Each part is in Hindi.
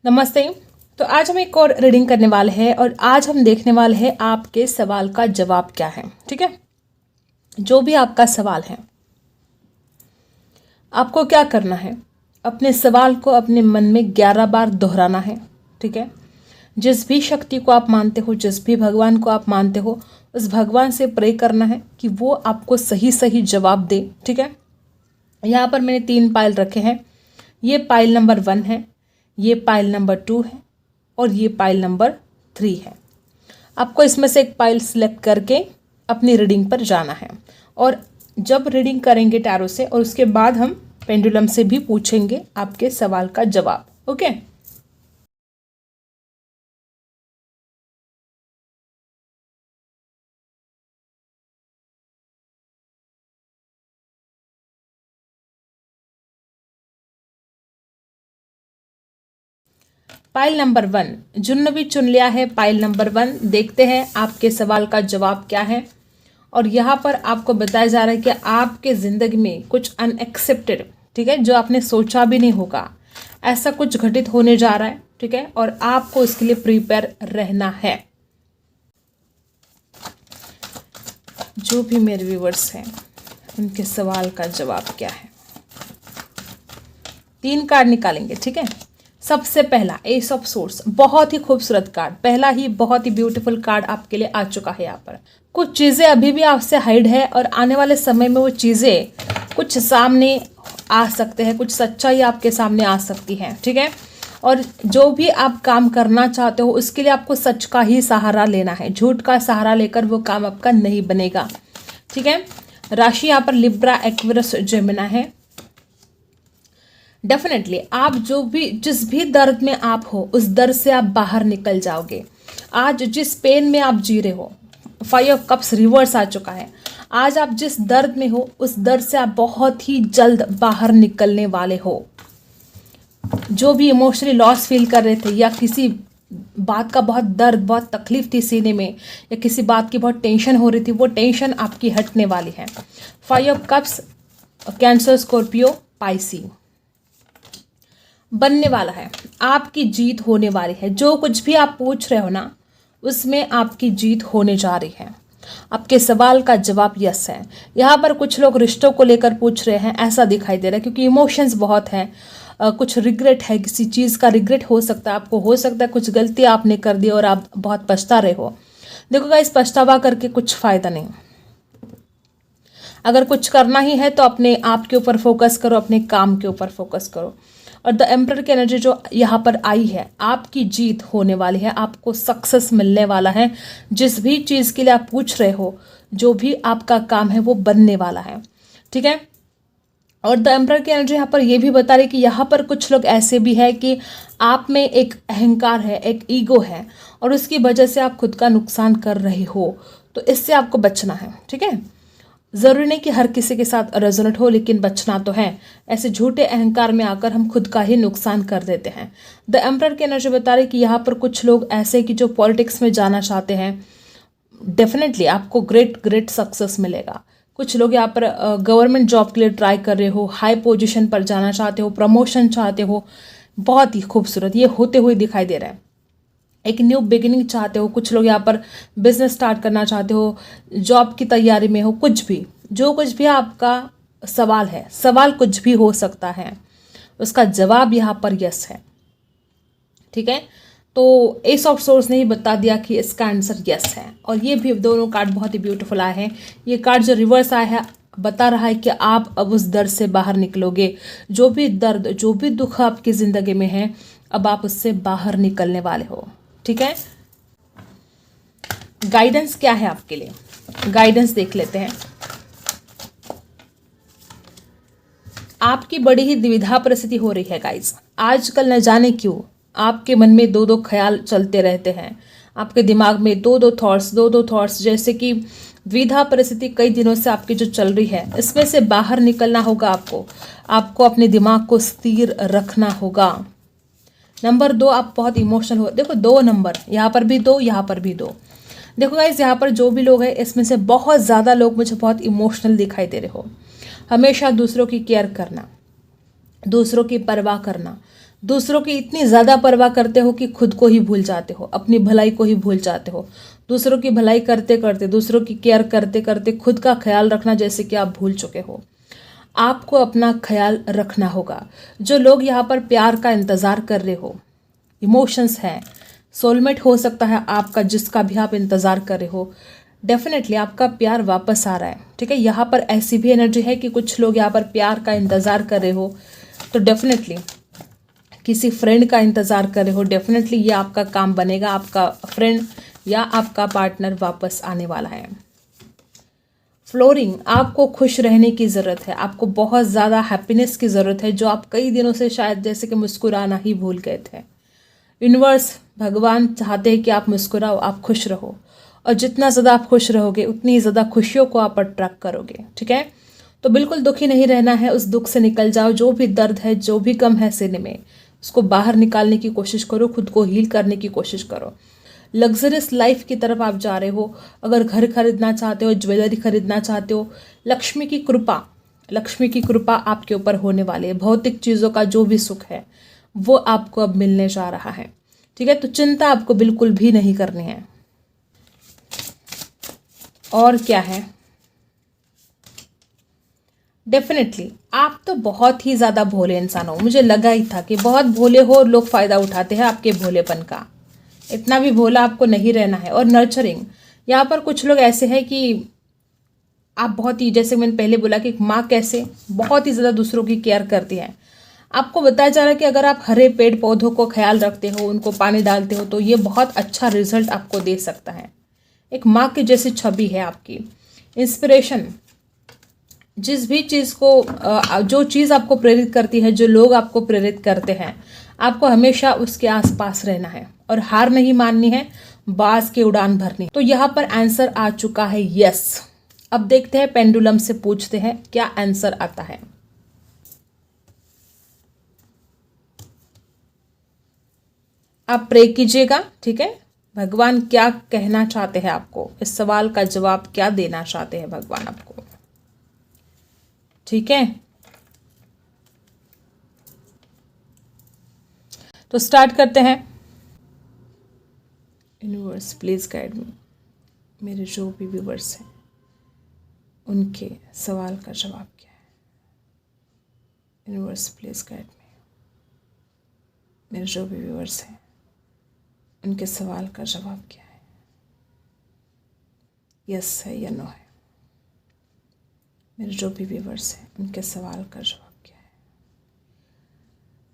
नमस्ते। तो आज हम एक और रीडिंग करने वाले हैं और आज हम देखने वाले हैं आपके सवाल का जवाब क्या है। ठीक है, जो भी आपका सवाल है आपको क्या करना है, अपने सवाल को अपने मन में 11 बार दोहराना है। ठीक है, जिस भी शक्ति को आप मानते हो, जिस भी भगवान को आप मानते हो, उस भगवान से प्रे करना है कि वो आपको सही सही जवाब दे। ठीक है, यहाँ पर मैंने 3 पाइल रखे हैं। ये पाइल नंबर 1 है, ये पाइल नंबर 2 है और ये पाइल नंबर 3 है। आपको इसमें से एक पाइल सिलेक्ट करके अपनी रीडिंग पर जाना है और जब रीडिंग करेंगे टैरो से और उसके बाद हम पेंडुलम से भी पूछेंगे आपके सवाल का जवाब। ओके, पाइल नंबर 1 जुन्न भी चुन लिया है। पाइल नंबर 1 देखते हैं आपके सवाल का जवाब क्या है। और यहाँ पर आपको बताया जा रहा है कि आपके ज़िंदगी में कुछ अनएक्सेप्टेड, ठीक है, जो आपने सोचा भी नहीं होगा, ऐसा कुछ घटित होने जा रहा है। ठीक है, और आपको इसके लिए प्रिपेयर रहना है। जो भी मेरे व्यूवर्स हैं उनके सवाल का जवाब क्या है। 3 कार्ड निकालेंगे। ठीक है, सबसे पहला एस ऑफ सोर्स, बहुत ही खूबसूरत कार्ड, पहला ही बहुत ही ब्यूटीफुल कार्ड आपके लिए आ चुका है। यहाँ पर कुछ चीज़ें अभी भी आपसे हाइड है और आने वाले समय में वो चीज़ें कुछ सामने आ सकते हैं, कुछ सच्चाई आपके सामने आ सकती है। ठीक है, और जो भी आप काम करना चाहते हो उसके लिए आपको सच का ही सहारा लेना है, झूठ का सहारा लेकर वो काम आपका नहीं बनेगा। ठीक है, राशि यहाँ पर लिब्रा, एक्वेरियस, जेमिनी है। डेफिनेटली आप जिस भी दर्द में आप हो उस दर्द से आप बाहर निकल जाओगे। आज जिस पेन में आप जी रहे हो, 5 ऑफ कप्स रिवर्स आ चुका है। आज आप जिस दर्द में हो उस दर्द से आप बहुत ही जल्द बाहर निकलने वाले हो। जो भी इमोशनली लॉस फील कर रहे थे या किसी बात का बहुत दर्द, बहुत तकलीफ थी सीने में, या किसी बात की बहुत टेंशन हो रही थी, वो टेंशन आपकी हटने वाली है। 5 of cups, cancer, Scorpio, Pisces बनने वाला है। आपकी जीत होने वाली है। जो कुछ भी आप पूछ रहे हो ना उसमें आपकी जीत होने जा रही है। आपके सवाल का जवाब यस है। यहाँ पर कुछ लोग रिश्तों को लेकर पूछ रहे हैं, ऐसा दिखाई दे रहा है, क्योंकि इमोशंस बहुत हैं। कुछ रिग्रेट है, किसी चीज़ का रिग्रेट हो सकता है आपको, हो सकता है कुछ गलती आपने कर दी और आप बहुत पछता रहे हो। देखो गाइस, पछतावा करके कुछ फ़ायदा नहीं। अगर कुछ करना ही है तो अपने आप के ऊपर फोकस करो, अपने काम के ऊपर फोकस करो। और द एम्परर की एनर्जी जो यहाँ पर आई है, आपकी जीत होने वाली है, आपको सक्सेस मिलने वाला है। जिस भी चीज़ के लिए आप पूछ रहे हो, जो भी आपका काम है वो बनने वाला है। ठीक है, और द एम्परर की एनर्जी यहाँ पर ये भी बता रही कि यहाँ पर कुछ लोग ऐसे भी है कि आप में एक अहंकार है, एक ईगो है और उसकी वजह से आप खुद का नुकसान कर रहे हो, तो इससे आपको बचना है। ठीक है, ज़रूरी नहीं कि हर किसी के साथ रेजोनेट हो, लेकिन बचना तो है। ऐसे झूठे अहंकार में आकर हम खुद का ही नुकसान कर देते हैं। द एम्परर की एनर्जी बता रही कि यहाँ पर कुछ लोग ऐसे कि जो पॉलिटिक्स में जाना चाहते हैं, डेफिनेटली आपको ग्रेट सक्सेस मिलेगा। कुछ लोग यहाँ पर गवर्नमेंट जॉब के लिए ट्राई कर रहे हो, हाई पोजीशन पर जाना चाहते हो, प्रमोशन चाहते हो, बहुत ही खूबसूरत ये होते हुए दिखाई दे रहा है। एक न्यू बिगिनिंग चाहते हो, कुछ लोग यहाँ पर बिजनेस स्टार्ट करना चाहते हो, जॉब की तैयारी में हो, कुछ भी, जो कुछ भी आपका सवाल है, सवाल कुछ भी हो सकता है, उसका जवाब यहाँ पर यस है। ठीक है, तो एस ऑफ सोर्स ने ही बता दिया कि इसका आंसर यस है। और ये भी दोनों कार्ड बहुत ही ब्यूटीफुल आए हैं। ये कार्ड जो रिवर्स आया है बता रहा है कि आप अब उस दर्द से बाहर निकलोगे। जो भी दर्द, जो भी दुख आपकी ज़िंदगी में है, अब आप उससे बाहर निकलने वाले हो। ठीक है, गाइडेंस क्या है आपके लिए, गाइडेंस देख लेते हैं। आपकी बड़ी ही दुविधा परिस्थिति हो रही है गाइज। आजकल न जाने क्यों आपके मन में 2-2 ख्याल चलते रहते हैं, आपके दिमाग में 2-2 थॉट्स, जैसे कि द्विधा परिस्थिति कई दिनों से आपकी जो चल रही है, इसमें से बाहर निकलना होगा आपको अपने दिमाग को स्थिर रखना होगा। नंबर 2, आप बहुत इमोशनल हो। देखो 2 नंबर, यहाँ पर भी 2, यहाँ पर भी 2। देखो गाइस, यहाँ पर जो भी लोग हैं इसमें से बहुत ज़्यादा लोग मुझे बहुत इमोशनल दिखाई दे रहे हो। हमेशा दूसरों की केयर करना, दूसरों की परवाह करना, दूसरों की इतनी ज़्यादा परवाह करते हो कि खुद को ही भूल जाते हो, अपनी भलाई को ही भूल जाते हो। दूसरों की भलाई करते करते, दूसरों की केयर करते करते खुद का ख्याल रखना जैसे कि आप भूल चुके हो। आपको अपना ख्याल रखना होगा। जो लोग यहाँ पर प्यार का इंतज़ार कर रहे हो, इमोशंस हैं, सोलमेट हो सकता है आपका, जिसका भी आप इंतज़ार कर रहे हो, डेफिनेटली आपका प्यार वापस आ रहा है। ठीक है, यहाँ पर ऐसी भी एनर्जी है कि कुछ लोग यहाँ पर प्यार का इंतज़ार कर रहे हो, तो डेफिनेटली किसी फ्रेंड का इंतज़ार कर रहे हो, डेफिनेटली ये आपका काम बनेगा। आपका फ्रेंड या आपका पार्टनर वापस आने वाला है। फ्लोरिंग, आपको खुश रहने की ज़रूरत है, आपको बहुत ज़्यादा हैप्पीनेस की ज़रूरत है, जो आप कई दिनों से शायद जैसे कि मुस्कुराना ही भूल गए थे। यूनिवर्स, भगवान चाहते हैं कि आप मुस्कुराओ, आप खुश रहो, और जितना ज़्यादा आप खुश रहोगे उतनी ज़्यादा खुशियों को आप अट्रैक्ट करोगे। ठीक है, तो बिल्कुल दुखी नहीं रहना है, उस दुख से निकल जाओ। जो भी दर्द है, जो भी गम है सीने में, उसको बाहर निकालने की कोशिश करो, खुद को हील करने की कोशिश करो। लग्जरियस लाइफ की तरफ आप जा रहे हो। अगर घर खरीदना चाहते हो, ज्वेलरी खरीदना चाहते हो, लक्ष्मी की कृपा आपके ऊपर होने वाली है। भौतिक चीज़ों का जो भी सुख है वो आपको अब मिलने जा रहा है। ठीक है, तो चिंता आपको बिल्कुल भी नहीं करनी है। और क्या है, डेफिनेटली आप तो बहुत ही ज़्यादा भोले इंसान हो। मुझे लगा ही था कि बहुत भोले हो और लोग फ़ायदा उठाते हैं आपके भोलेपन का। इतना भी भोला आपको नहीं रहना है। और नर्चरिंग, यहाँ पर कुछ लोग ऐसे हैं कि आप बहुत ही, जैसे मैंने पहले बोला कि माँ कैसे बहुत ही ज़्यादा दूसरों की केयर करती है। आपको बताया जा रहा है कि अगर आप हरे पेड़ पौधों को ख्याल रखते हो, उनको पानी डालते हो, तो ये बहुत अच्छा रिजल्ट आपको दे सकता है। एक माँ की जैसी छवि है आपकी। इंस्पिरेशन, जिस भी चीज़ को, जो चीज़ आपको प्रेरित करती है, जो लोग आपको प्रेरित करते हैं, आपको हमेशा उसके आसपास रहना है और हार नहीं माननी है, बाज की उड़ान भरनी। तो यहाँ पर आंसर आ चुका है यस। अब देखते हैं, पेंडुलम से पूछते हैं क्या आंसर आता है। आप प्रे कीजिएगा। ठीक है, भगवान क्या कहना चाहते हैं आपको, इस सवाल का जवाब क्या देना चाहते हैं भगवान आपको। ठीक है, तो स्टार्ट करते हैं। Universe please guide me. मेरे जो भी व्यूवर्स हैं उनके सवाल का जवाब क्या है। Universe please guide me. मेरे जो भी व्यूवर्स हैं उनके सवाल का जवाब क्या है। यस है या नो है। मेरे जो भी व्यूवर्स हैं उनके सवाल का जवाब क्या है।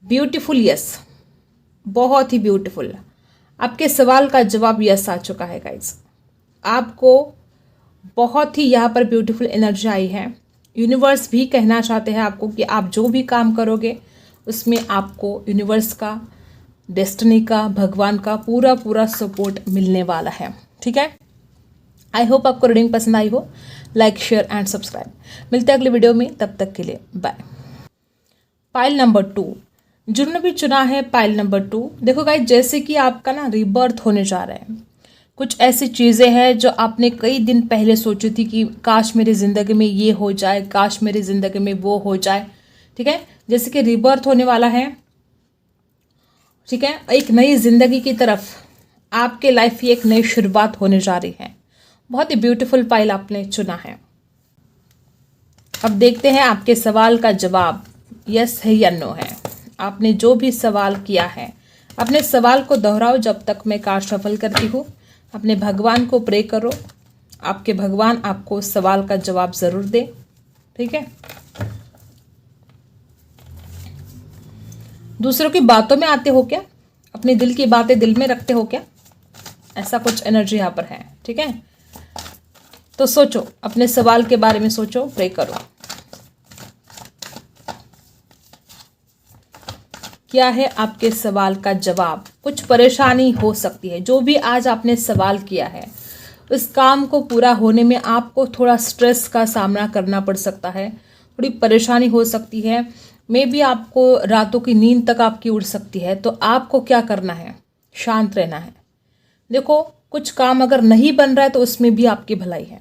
ब्यूटीफुल यस, बहुत ही ब्यूटीफुल। आपके सवाल का जवाब यस आ चुका है गाइज। आपको बहुत ही यहाँ पर ब्यूटीफुल एनर्जी आई है। यूनिवर्स भी कहना चाहते हैं आपको कि आप जो भी काम करोगे उसमें आपको यूनिवर्स का, डेस्टिनी का, भगवान का पूरा पूरा सपोर्ट मिलने वाला है। ठीक है, आई होप आपको रीडिंग पसंद आई हो। Like, share and subscribe. मिलते हैं अगले वीडियो में, तब तक के लिए बाय। पाइल नंबर 2, जिन्होंने भी चुना है पाइल नंबर 2, देखो गाइस, जैसे कि आपका ना रिबर्थ होने जा रहा है। कुछ ऐसी चीज़ें हैं जो आपने कई दिन पहले सोची थी कि काश मेरी ज़िंदगी में ये हो जाए, काश मेरी ज़िंदगी में वो हो जाए। ठीक है, जैसे कि रिबर्थ होने वाला है। ठीक है, एक नई ज़िंदगी की तरफ आपके लाइफ की एक नई शुरुआत होने जा रही है। बहुत ही ब्यूटीफुल पाइल आपने चुना है। अब देखते हैं आपके सवाल का जवाब यस है या नो है। आपने जो भी सवाल किया है, अपने सवाल को दोहराओ जब तक मैं कार्ड शफल करती हूँ। अपने भगवान को प्रे करो, आपके भगवान आपको सवाल का जवाब ज़रूर दे। ठीक है, दूसरों की बातों में आते हो क्या? अपने दिल की बातें दिल में रखते हो क्या? ऐसा कुछ एनर्जी यहाँ पर है। ठीक है, तो सोचो, अपने सवाल के बारे में सोचो, प्रे करो। क्या है आपके सवाल का जवाब? कुछ परेशानी हो सकती है। जो भी आज आपने सवाल किया है, उस काम को पूरा होने में आपको थोड़ा स्ट्रेस का सामना करना पड़ सकता है, थोड़ी परेशानी हो सकती है। मे बी आपको रातों की नींद तक आपकी उड़ सकती है। तो आपको क्या करना है? शांत रहना है। देखो, कुछ काम अगर नहीं बन रहा है तो उसमें भी आपकी भलाई है।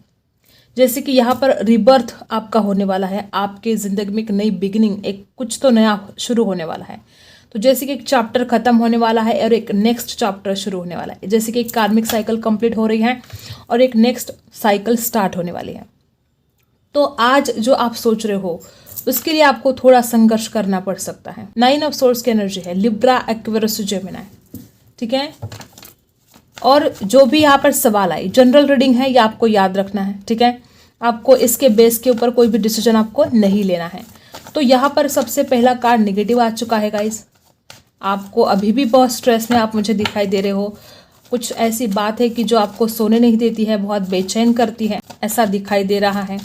जैसे कि यहाँ पर रिबर्थ आपका होने वाला है, आपके ज़िंदगी में एक नई बिगिनिंग, एक कुछ तो नया शुरू होने वाला है। तो तो जैसे कि एक चैप्टर खत्म होने वाला है और एक नेक्स्ट चैप्टर शुरू होने वाला है, जैसे कि एक कार्मिक साइकिल कंप्लीट हो रही है और एक नेक्स्ट साइकिल स्टार्ट होने वाली है। तो आज जो आप सोच रहे हो उसके लिए आपको थोड़ा संघर्ष करना पड़ सकता है। 9 ऑफ सोर्स की एनर्जी है, लिब्रा, एक्वेरियस, जेमिनी, ठीक है। और जो भी यहाँ पर सवाल आए, जनरल रीडिंग है, ये आपको याद रखना है, ठीक है। आपको इसके बेस के ऊपर कोई भी डिसीजन आपको नहीं लेना है। तो यहाँ पर सबसे पहला कार्ड नेगेटिव आ चुका है गाइस। आपको अभी भी बहुत स्ट्रेस में आप मुझे दिखाई दे रहे हो। कुछ ऐसी बात है कि जो आपको सोने नहीं देती है, बहुत बेचैन करती है, ऐसा दिखाई दे रहा है।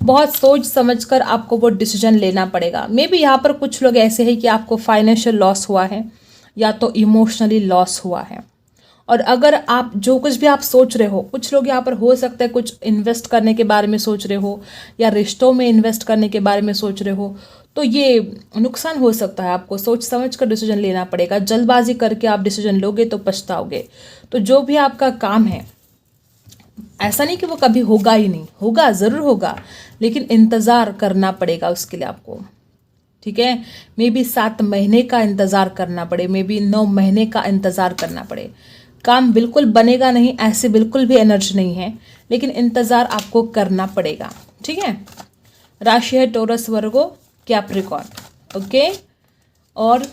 बहुत सोच समझकर आपको वो डिसीजन लेना पड़ेगा। मे बी यहाँ पर कुछ लोग ऐसे हैं कि आपको फाइनेंशियल लॉस हुआ है या तो इमोशनली लॉस हुआ है। और अगर आप जो कुछ भी आप सोच रहे हो, कुछ लोग यहाँ पर हो सकता है कुछ इन्वेस्ट करने के बारे में सोच रहे हो या रिश्तों में इन्वेस्ट करने के बारे में सोच रहे हो, तो ये नुकसान हो सकता है। आपको सोच समझ कर डिसीजन लेना पड़ेगा। जल्दबाजी करके आप डिसीजन लोगे तो पछताओगे। तो जो भी आपका काम है, ऐसा नहीं कि वो कभी होगा ही नहीं, होगा, ज़रूर होगा, लेकिन इंतज़ार करना पड़ेगा उसके लिए आपको, ठीक है। मे बी 7 महीने का इंतज़ार करना पड़े, मे बी 9 महीने का इंतज़ार करना पड़े। काम बिल्कुल बनेगा नहीं, ऐसे बिल्कुल भी एनर्जी नहीं है, लेकिन इंतज़ार आपको करना पड़ेगा, ठीक है। राशि है टोरस, वर्गो, कैप्रिकॉर्न, ओके। और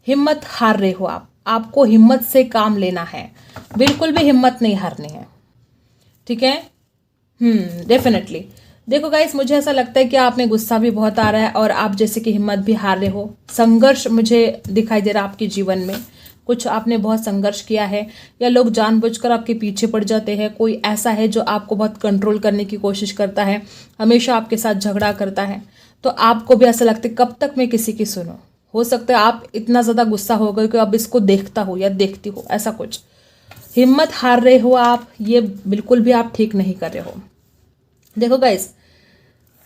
हिम्मत हार रहे हो आप, आपको हिम्मत से काम लेना है, बिल्कुल भी हिम्मत नहीं हारनी है, ठीक है। डेफिनेटली। देखो गाइस, मुझे ऐसा लगता है कि आप में गुस्सा भी बहुत आ रहा है और आप जैसे कि हिम्मत भी हार रहे हो। संघर्ष मुझे दिखाई दे रहा है आपके जीवन में, कुछ आपने बहुत संघर्ष किया है या लोग जानबूझकर आपके पीछे पड़ जाते हैं। कोई ऐसा है जो आपको बहुत कंट्रोल करने की कोशिश करता है, हमेशा आपके साथ झगड़ा करता है। तो आपको भी ऐसा लगता है कब तक मैं किसी की सुनूं। हो सकता है आप इतना ज़्यादा गुस्सा हो गए कि अब इसको देखता हो या देखती हो, ऐसा कुछ। हिम्मत हार रहे हो आप, ये बिल्कुल भी आप ठीक नहीं कर रहे हो। देखो गाइस,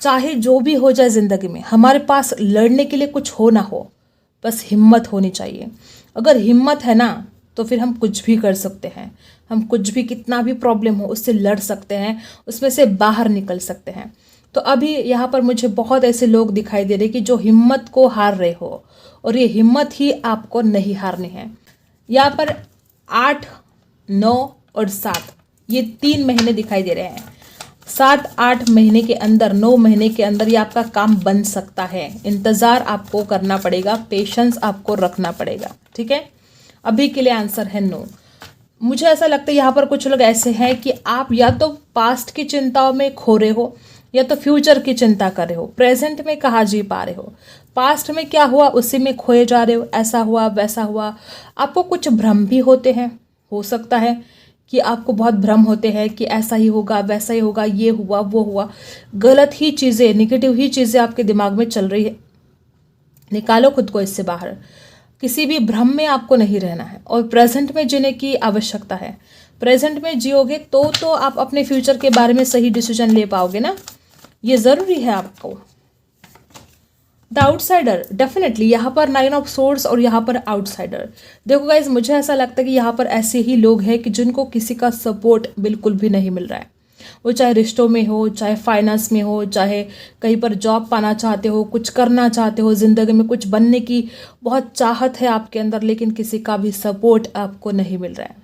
चाहे जो भी हो जाए ज़िंदगी में, हमारे पास लड़ने के लिए कुछ हो ना हो, बस हिम्मत होनी चाहिए। अगर हिम्मत है ना, तो फिर हम कुछ भी कर सकते हैं। हम कुछ भी, कितना भी प्रॉब्लम हो, उससे लड़ सकते हैं, उसमें से बाहर निकल सकते हैं। तो अभी यहाँ पर मुझे बहुत ऐसे लोग दिखाई दे रहे कि जो हिम्मत को हार रहे हो, और ये हिम्मत ही आपको नहीं हारनी है। यहाँ पर 8, 9 और 7, ये 3 महीने दिखाई दे रहे हैं। 7, 8 महीने के अंदर, 9 महीने के अंदर ये आपका काम बन सकता है। इंतज़ार आपको करना पड़ेगा, पेशेंस आपको रखना पड़ेगा, ठीक है। अभी के लिए आंसर है नो। मुझे ऐसा लगता है यहाँ पर कुछ लोग ऐसे हैं कि आप या तो पास्ट की चिंताओं में खो रहे हो या तो फ्यूचर की चिंता कर रहे हो। प्रेजेंट में कहाँ जी पा रहे हो, पास्ट में क्या हुआ उसी में खोए जा रहे हो। ऐसा हुआ, वैसा हुआ, आपको कुछ भ्रम भी होते हैं। हो सकता है कि आपको बहुत भ्रम होते हैं कि ऐसा ही होगा, वैसा ही होगा, ये हुआ, वो हुआ। गलत ही चीज़ें, नेगेटिव ही चीज़ें आपके दिमाग में चल रही है। निकालो खुद को इससे बाहर। किसी भी भ्रम में आपको नहीं रहना है और प्रेजेंट में जीने की आवश्यकता है। प्रेजेंट में जियोगे तो आप अपने फ्यूचर के बारे में सही डिसीजन ले पाओगे ना, ये ज़रूरी है आपको। द आउटसाइडर, डेफिनेटली यहाँ पर 9 ऑफ सोर्ड्स और यहाँ पर आउटसाइडर। देखो गाइज, मुझे ऐसा लगता है कि यहाँ पर ऐसे ही लोग हैं कि जिनको किसी का सपोर्ट बिल्कुल भी नहीं मिल रहा है। वो चाहे रिश्तों में हो, चाहे फाइनेंस में हो, चाहे कहीं पर जॉब पाना चाहते हो, कुछ करना चाहते हो, ज़िंदगी में कुछ बनने की बहुत चाहत है आपके अंदर, लेकिन किसी का भी सपोर्ट आपको नहीं मिल रहा है।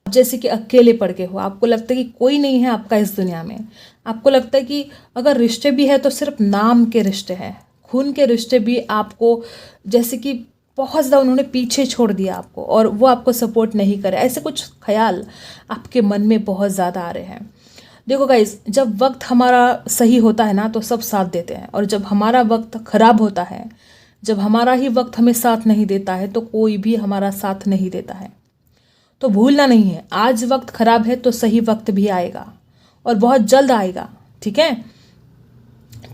जैसे कि अकेले पड़ गए हो, आपको लगता है कि कोई नहीं है आपका इस दुनिया में। आपको लगता है कि अगर रिश्ते भी है तो सिर्फ नाम के रिश्ते हैं, खून के रिश्ते भी आपको जैसे कि बहुत ज़्यादा उन्होंने पीछे छोड़ दिया आपको और वो आपको सपोर्ट नहीं करे। ऐसे कुछ ख्याल आपके मन में बहुत ज़्यादा आ रहे हैं। देखो गाइस, जब वक्त हमारा सही होता है ना तो सब साथ देते हैं, और जब हमारा वक्त खराब होता है, जब हमारा ही वक्त हमें साथ नहीं देता है, तो कोई भी हमारा साथ नहीं देता है। तो भूलना नहीं है, आज वक्त खराब है तो सही वक्त भी आएगा और बहुत जल्द आएगा, ठीक है।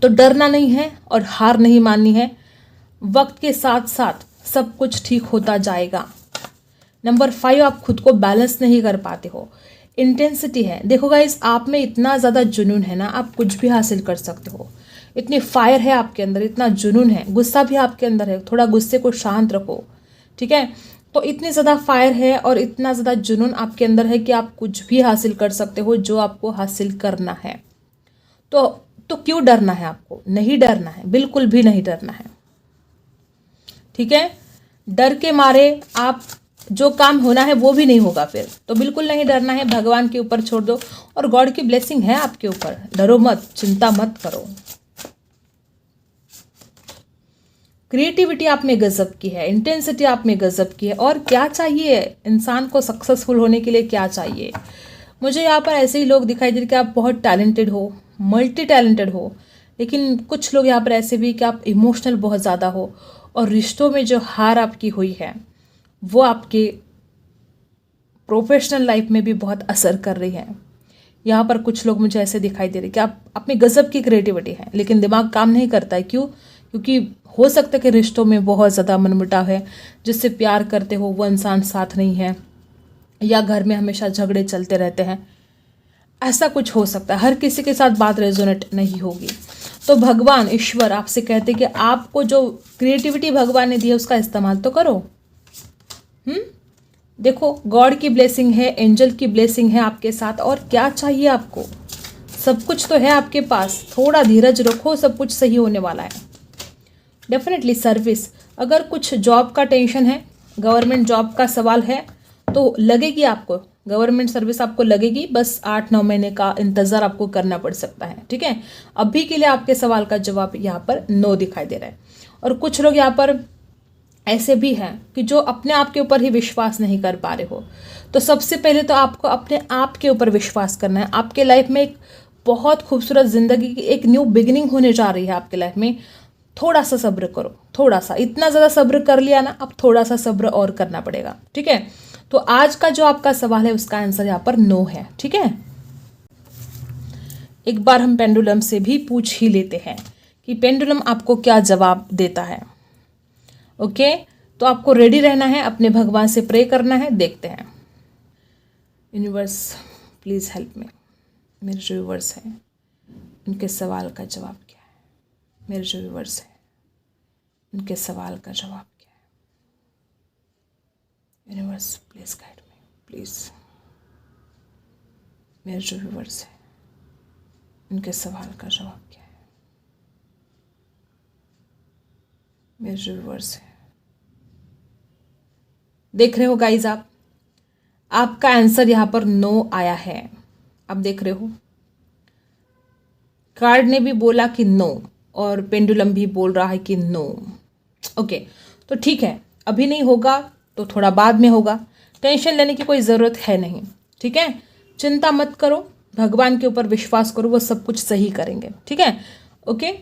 तो डरना नहीं है और हार नहीं माननी है। वक्त के साथ साथ सब कुछ ठीक होता जाएगा। नंबर 5, आप खुद को बैलेंस नहीं कर पाते हो। इंटेंसिटी है। देखो गाइस, आप में इतना ज़्यादा जुनून है ना, आप कुछ भी हासिल कर सकते हो। इतनी फायर है आपके अंदर, इतना जुनून है। गुस्सा भी आपके अंदर है, थोड़ा गुस्से को शांत रखो, ठीक है। तो इतनी ज़्यादा फायर है और इतना ज़्यादा जुनून आपके अंदर है कि आप कुछ भी हासिल कर सकते हो जो आपको हासिल करना है। तो तो क्यों डरना है आपको? नहीं डरना है, बिल्कुल भी नहीं डरना है। ठीक है, डर के मारे आप जो काम होना है वो भी नहीं होगा फिर, तो बिल्कुल नहीं डरना है, भगवान के ऊपर छोड़ दो और गॉड की ब्लेसिंग है आपके ऊपर। डरो मत, चिंता मत करो। क्रिएटिविटी आप में गजब की है, इंटेंसिटी आप में गजब की है। और क्या चाहिए इंसान को सक्सेसफुल होने के लिए? क्या चाहिए? मुझे यहाँ पर ऐसे ही लोग दिखाई दे रहे कि आप बहुत टैलेंटेड हो, मल्टी टैलेंटेड हो, लेकिन कुछ लोग यहाँ पर ऐसे भी कि आप इमोशनल बहुत ज़्यादा हो और रिश्तों में जो हार आपकी हुई है वो आपके प्रोफेशनल लाइफ में भी बहुत असर कर रही है। यहाँ पर कुछ लोग मुझे ऐसे दिखाई दे रहे कि आप में गजब की क्रिएटिविटी है, लेकिन दिमाग काम नहीं करता है। क्यों? क्योंकि हो सकता है कि रिश्तों में बहुत ज़्यादा मनमुटाव है, जिससे प्यार करते हो वो इंसान साथ नहीं है, या घर में हमेशा झगड़े चलते रहते हैं। ऐसा कुछ हो सकता है, हर किसी के साथ बात रेजोनेट नहीं होगी। तो भगवान ईश्वर आपसे कहते कि आपको जो क्रिएटिविटी भगवान ने दी है उसका इस्तेमाल तो करो। देखो, गॉड की ब्लेसिंग है, एंजल की ब्लेसिंग है आपके साथ, और क्या चाहिए आपको? सब कुछ तो है आपके पास। थोड़ा धीरज रखो, सब कुछ सही होने वाला है। डेफिनेटली सर्विस, अगर कुछ जॉब का टेंशन है, गवर्नमेंट जॉब का सवाल है, तो लगेगी आपको गवर्नमेंट सर्विस, आपको लगेगी। बस 8-9 महीने का इंतज़ार आपको करना पड़ सकता है। ठीक है, अभी के लिए आपके सवाल का जवाब यहाँ पर नो दिखाई दे रहा है। और कुछ लोग यहाँ पर ऐसे भी हैं कि जो अपने आप के ऊपर ही विश्वास नहीं कर पा रहे हो। तो सबसे पहले तो आपको अपने आप के ऊपर विश्वास करना है। आपके लाइफ में एक बहुत खूबसूरत ज़िंदगी की एक न्यू बिगिनिंग होने जा रही है आपके लाइफ में। थोड़ा सा सब्र करो, थोड़ा सा, इतना ज़्यादा सब्र कर लिया ना, अब थोड़ा सा सब्र और करना पड़ेगा। ठीक है, तो आज का जो आपका सवाल है उसका आंसर यहाँ पर नो है। ठीक है, एक बार हम पेंडुलम से भी पूछ ही लेते हैं कि पेंडुलम आपको क्या जवाब देता है। ओके, तो आपको रेडी रहना है, अपने भगवान से प्रे करना है। देखते हैं। Universe please help me. मेरे जो व्यूवर्स हैं उनके सवाल का जवाब क्या है? मेरे जो व्यूवर्स हैं उनके सवाल का जवाब क्या है? Universe please guide me, please. मेरे जो व्यूवर्स हैं उनके सवाल का जवाब क्या है? मेरे जो व्यूवर्स हैं, देख रहे हो गाइज, आपका आंसर यहाँ पर नो आया है। आप देख रहे हो, कार्ड ने भी बोला कि नो और पेंडुलम भी बोल रहा है कि नो। ओके, तो ठीक है, अभी नहीं होगा तो थोड़ा बाद में होगा। टेंशन लेने की कोई ज़रूरत है नहीं। ठीक है, चिंता मत करो, भगवान के ऊपर विश्वास करो, वो सब कुछ सही करेंगे। ठीक है, ओके।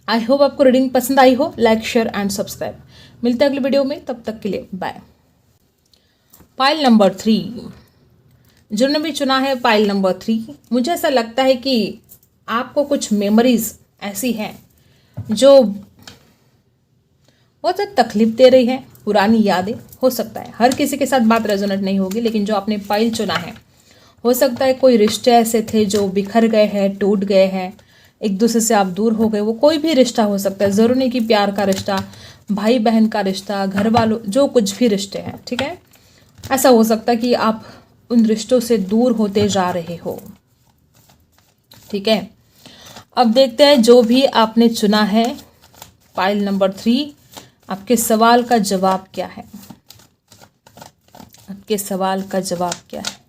आई होप आपको रीडिंग पसंद आई हो। Like, share and subscribe. मिलते हैं अगले वीडियो में, तब तक के लिए बाय। पाइल नंबर 3, जिन्होंने भी चुना है पाइल नंबर 3, मुझे ऐसा लगता है कि आपको कुछ मेमोरीज ऐसी हैं जो बहुत ज़्यादा तकलीफ दे रही है, पुरानी यादें। हो सकता है हर किसी के साथ बात रेजोनेट नहीं होगी, लेकिन जो आपने पाइल चुना है, हो सकता है कोई रिश्ते ऐसे थे जो बिखर गए हैं, टूट गए हैं, एक दूसरे से आप दूर हो गए। वो कोई भी रिश्ता हो सकता है, ज़रूरी नहीं कि प्यार का रिश्ता, भाई बहन का रिश्ता, घर वालों, जो कुछ भी रिश्ते हैं। ठीक है, ऐसा हो सकता है कि आप उन रिश्तों से दूर होते जा रहे हो। ठीक है, अब देखते हैं जो भी आपने चुना है पाइल नंबर 3, आपके सवाल का जवाब क्या है? आपके सवाल का जवाब क्या है?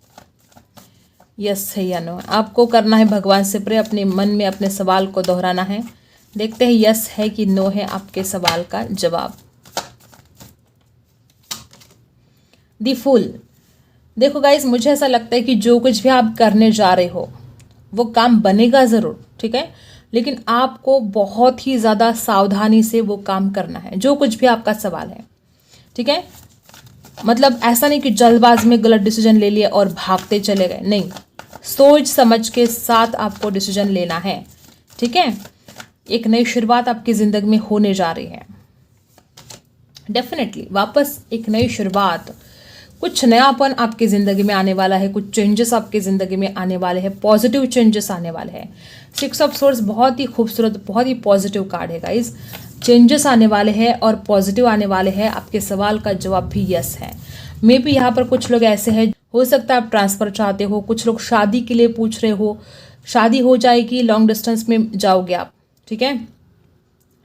यस है या नो है? आपको करना है भगवान से प्रे, अपने मन में अपने सवाल को दोहराना है। देखते हैं यस है कि नो है आपके सवाल का जवाब। दी फूल। देखो गाइस, मुझे ऐसा लगता है कि जो कुछ भी आप करने जा रहे हो वो काम बनेगा ज़रूर। ठीक है, लेकिन आपको बहुत ही ज़्यादा सावधानी से वो काम करना है, जो कुछ भी आपका सवाल है। ठीक है, मतलब ऐसा नहीं कि जल्दबाज में गलत डिसीजन ले लिया और भागते चले गए, नहीं, सोच समझ के साथ आपको डिसीजन लेना है। ठीक है, एक नई शुरुआत आपकी ज़िंदगी में होने जा रही है। डेफिनेटली वापस एक नई शुरुआत, कुछ नयापन आपकी ज़िंदगी में आने वाला है, कुछ चेंजेस आपकी ज़िंदगी में आने वाले हैं, पॉजिटिव चेंजेस आने वाले हैं। 6 ऑफ सोर्ड्स बहुत ही खूबसूरत, बहुत ही पॉजिटिव कार्ड है गाइस। चेंजेस आने वाले हैं और पॉजिटिव आने वाले हैं। आपके सवाल का जवाब भी यस है। मे बी यहाँ पर कुछ लोग ऐसे हैं, हो सकता है आप ट्रांसफ़र चाहते हो, कुछ लोग शादी के लिए पूछ रहे हो, शादी हो जाएगी, लॉन्ग डिस्टेंस में जाओगे आप, ठीक है,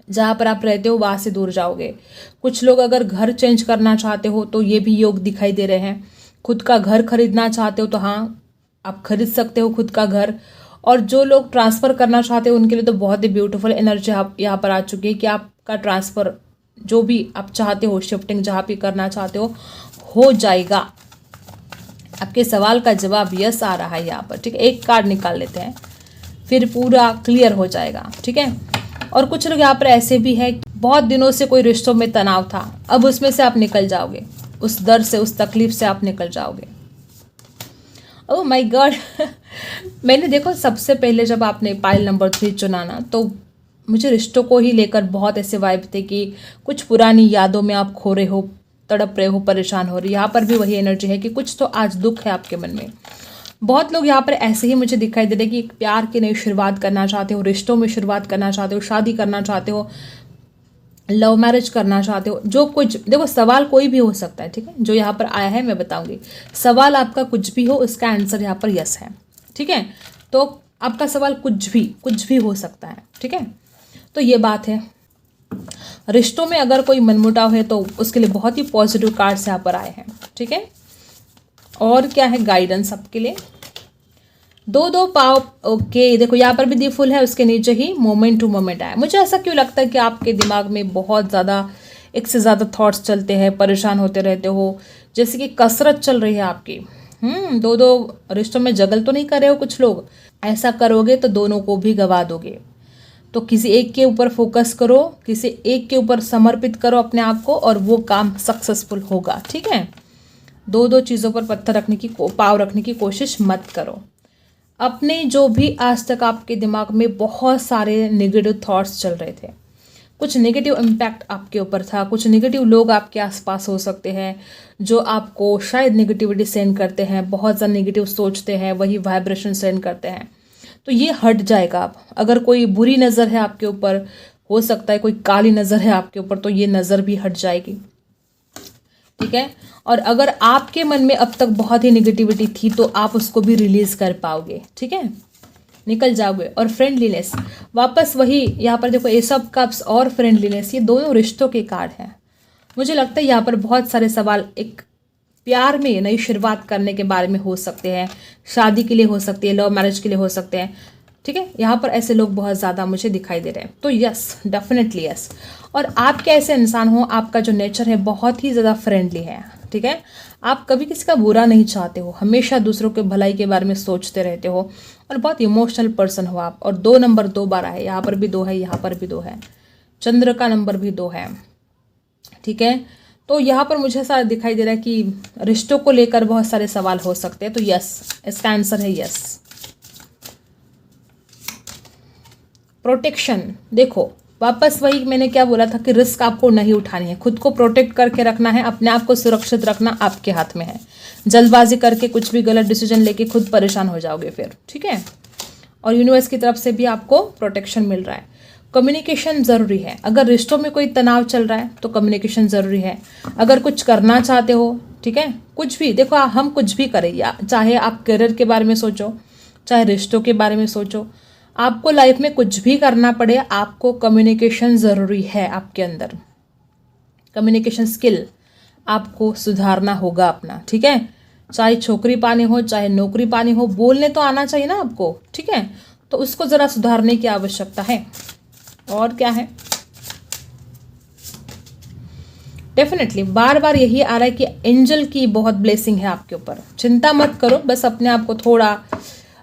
जहाँ पर आप रहते हो वहाँ से दूर जाओगे। कुछ लोग अगर घर चेंज करना चाहते हो तो ये भी योग दिखाई दे रहे हैं। खुद का घर खरीदना चाहते हो तो हाँ, आप खरीद सकते हो खुद का घर। और जो लोग ट्रांसफ़र करना चाहते हो उनके लिए तो बहुत ही ब्यूटीफुल एनर्जी यहाँ पर आ चुकी है कि आपका ट्रांसफ़र जो भी आप चाहते हो, शिफ्टिंग जहाँ भी करना चाहते हो जाएगा। आपके सवाल का जवाब यस आ रहा है यहाँ पर, ठीक है। एक कार्ड निकाल लेते हैं, फिर पूरा क्लियर हो जाएगा, ठीक है। और कुछ लोग यहाँ पर ऐसे भी है, बहुत दिनों से कोई रिश्तों में तनाव था, अब उसमें से आप निकल जाओगे, उस दर्द से, उस तकलीफ से आप निकल जाओगे। ओह माय गॉड मैंने देखो सबसे पहले जब आपने पाइल नंबर 3 चुना ना, तो मुझे रिश्तों को ही लेकर बहुत ऐसे वाइब थे कि कुछ पुरानी यादों में आप खो रहे हो, तड़प रहे हो, परेशान हो रहे हो। यहाँ पर भी वही एनर्जी है कि कुछ तो आज दुख है आपके मन में। बहुत लोग यहाँ पर ऐसे ही मुझे दिखाई दे रहे कि एक प्यार की नई शुरुआत करना चाहते हो, रिश्तों में शुरुआत करना चाहते हो, शादी करना चाहते हो, लव मैरिज करना चाहते हो, जो कुछ, देखो सवाल कोई भी हो सकता है, ठीक है। जो यहाँ पर आया है मैं बताऊंगी, सवाल आपका कुछ भी हो, उसका आंसर यहाँ पर यस है, ठीक है। तो आपका सवाल कुछ भी हो सकता है, ठीक है। तो ये बात है। रिश्तों में अगर कोई मनमुटाव है तो उसके लिए बहुत ही पॉजिटिव कार्ड्स यहाँ पर आए हैं, ठीक है। और क्या है गाइडेंस आपके लिए, 2 पाव, ओके। देखो यहाँ पर भी दी फुल है, उसके नीचे ही मोमेंट टू मोमेंट आया। मुझे ऐसा क्यों लगता है कि आपके दिमाग में बहुत ज़्यादा, एक से ज़्यादा थॉट्स चलते हैं, परेशान होते रहते हो, जैसे कि कसरत चल रही है आपकी। 2 रिश्तों में जगल तो नहीं कर रहे हो कुछ लोग, ऐसा करोगे तो दोनों को भी गवा दोगे। तो किसी एक के ऊपर फोकस करो, किसी एक के ऊपर समर्पित करो अपने आप को, और वो काम सक्सेसफुल होगा, ठीक है। 2 चीज़ों पर पत्थर रखने की, पाव रखने की कोशिश मत करो। अपने जो भी आज तक आपके दिमाग में बहुत सारे नेगेटिव थॉट्स चल रहे थे, कुछ नेगेटिव इम्पैक्ट आपके ऊपर था, कुछ नेगेटिव लोग आपके आसपास हो सकते हैं जो आपको शायद नेगेटिविटी सेंड करते हैं, बहुत ज़्यादा नेगेटिव सोचते हैं, वही वाइब्रेशन सेंड करते हैं, तो ये हट जाएगा। आप अगर कोई बुरी नज़र है आपके ऊपर, हो सकता है कोई काली नज़र है आपके ऊपर, तो ये नज़र भी हट जाएगी, ठीक है। और अगर आपके मन में अब तक बहुत ही नेगेटिविटी थी तो आप उसको भी रिलीज कर पाओगे, ठीक है, निकल जाओगे। और फ्रेंडलीनेस, वापस वही यहाँ पर देखो, एस ऑफ कप्स और फ्रेंडलीनेस, ये दोनों रिश्तों के कार्ड हैं। मुझे लगता है यहाँ पर बहुत सारे सवाल एक प्यार में नई शुरुआत करने के बारे में हो सकते हैं, शादी के लिए हो सकती है, लव मैरिज के लिए हो सकते हैं, ठीक है। यहाँ पर ऐसे लोग बहुत ज़्यादा मुझे दिखाई दे रहे हैं, तो यस, डेफिनेटली यस। और आप कैसे इंसान हो, आपका जो नेचर है बहुत ही ज़्यादा फ्रेंडली है, ठीक है। आप कभी किसी का बुरा नहीं चाहते हो, हमेशा दूसरों के भलाई के बारे में सोचते रहते हो, और बहुत इमोशनल पर्सन हो आप। और 2 नंबर 2 बार है, यहाँ पर भी 2 है, यहाँ पर भी 2 है, चंद्र का नंबर भी 2 है, ठीक है। तो यहाँ पर मुझे ऐसा दिखाई दे रहा है कि रिश्तों को लेकर बहुत सारे सवाल हो सकते हैं, तो यस, इसका आंसर है यस। प्रोटेक्शन, देखो वापस वही मैंने क्या बोला था कि रिस्क आपको नहीं उठानी है, खुद को प्रोटेक्ट करके रखना है, अपने आप को सुरक्षित रखना आपके हाथ में है। जल्दबाजी करके कुछ भी गलत डिसीजन लेके खुद परेशान हो जाओगे फिर, ठीक है। और यूनिवर्स की तरफ से भी आपको प्रोटेक्शन मिल रहा है। कम्युनिकेशन ज़रूरी है, अगर रिश्तों में कोई तनाव चल रहा है तो कम्युनिकेशन ज़रूरी है। अगर कुछ करना चाहते हो, ठीक है, कुछ भी, देखो हम कुछ भी करें, या चाहे आप करियर के बारे में सोचो, चाहे रिश्तों के बारे में सोचो, आपको लाइफ में कुछ भी करना पड़े, आपको कम्युनिकेशन ज़रूरी है। आपके अंदर कम्युनिकेशन स्किल आपको सुधारना होगा अपना, ठीक है। चाहे छोकरी पानी हो, चाहे नौकरी पानी हो, बोलने तो आना चाहिए ना आपको, ठीक है। तो उसको ज़रा सुधारने की आवश्यकता है। और क्या है, डेफिनेटली बार बार यही आ रहा है कि एंजल की बहुत ब्लेसिंग है आपके ऊपर। चिंता मत करो, बस अपने आप को थोड़ा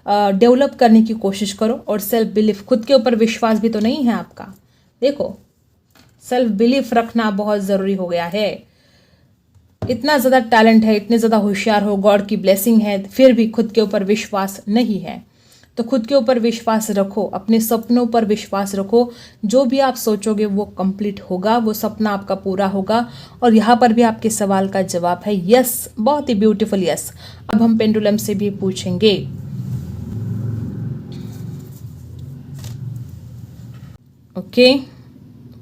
डेवलप करने की कोशिश करो। और सेल्फ बिलीफ, खुद के ऊपर विश्वास भी तो नहीं है आपका, देखो सेल्फ बिलीफ रखना बहुत ज़रूरी हो गया है। इतना ज़्यादा टैलेंट है, इतने ज़्यादा होशियार हो, गॉड की ब्लेसिंग है, फिर भी खुद के ऊपर विश्वास नहीं है। तो खुद के ऊपर विश्वास रखो, अपने सपनों पर विश्वास रखो, जो भी आप सोचोगे वो कंप्लीट होगा, वो सपना आपका पूरा होगा। और यहाँ पर भी आपके सवाल का जवाब है यस, बहुत ही ब्यूटीफुल यस। अब हम पेंडुलम से भी पूछेंगे। Okay,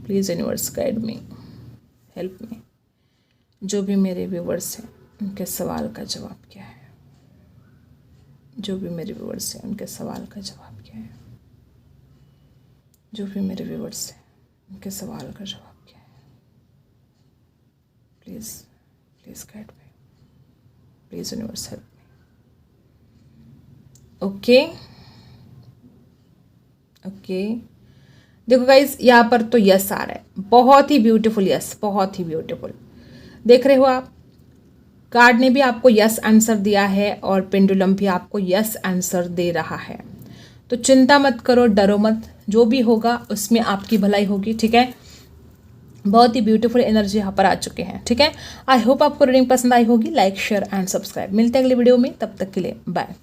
please universe guide me, help me. जो भी मेरे व्यूवर्स हैं उनके सवाल का जवाब क्या है। जो भी मेरे व्यूअर्स हैं उनके सवाल का जवाब क्या है? जो भी मेरे व्यूअर्स हैं उनके सवाल का जवाब क्या है? Please please guide me, please universe help me. Okay okay, देखो गाइज यहाँ पर तो यस आ रहा है, बहुत ही ब्यूटीफुल यस, बहुत ही ब्यूटीफुल। देख रहे हो आप, कार्ड ने भी आपको यस आंसर दिया है और पेंडुलम भी आपको यस आंसर दे रहा है। तो चिंता मत करो, डरो मत, जो भी होगा उसमें आपकी भलाई होगी, ठीक है। बहुत ही ब्यूटीफुल एनर्जी यहाँ पर आ चुके हैं, ठीक है। आई होप आपको रीडिंग पसंद आई होगी। Like share and subscribe. मिलते हैं अगले वीडियो में, तब तक के लिए बाय।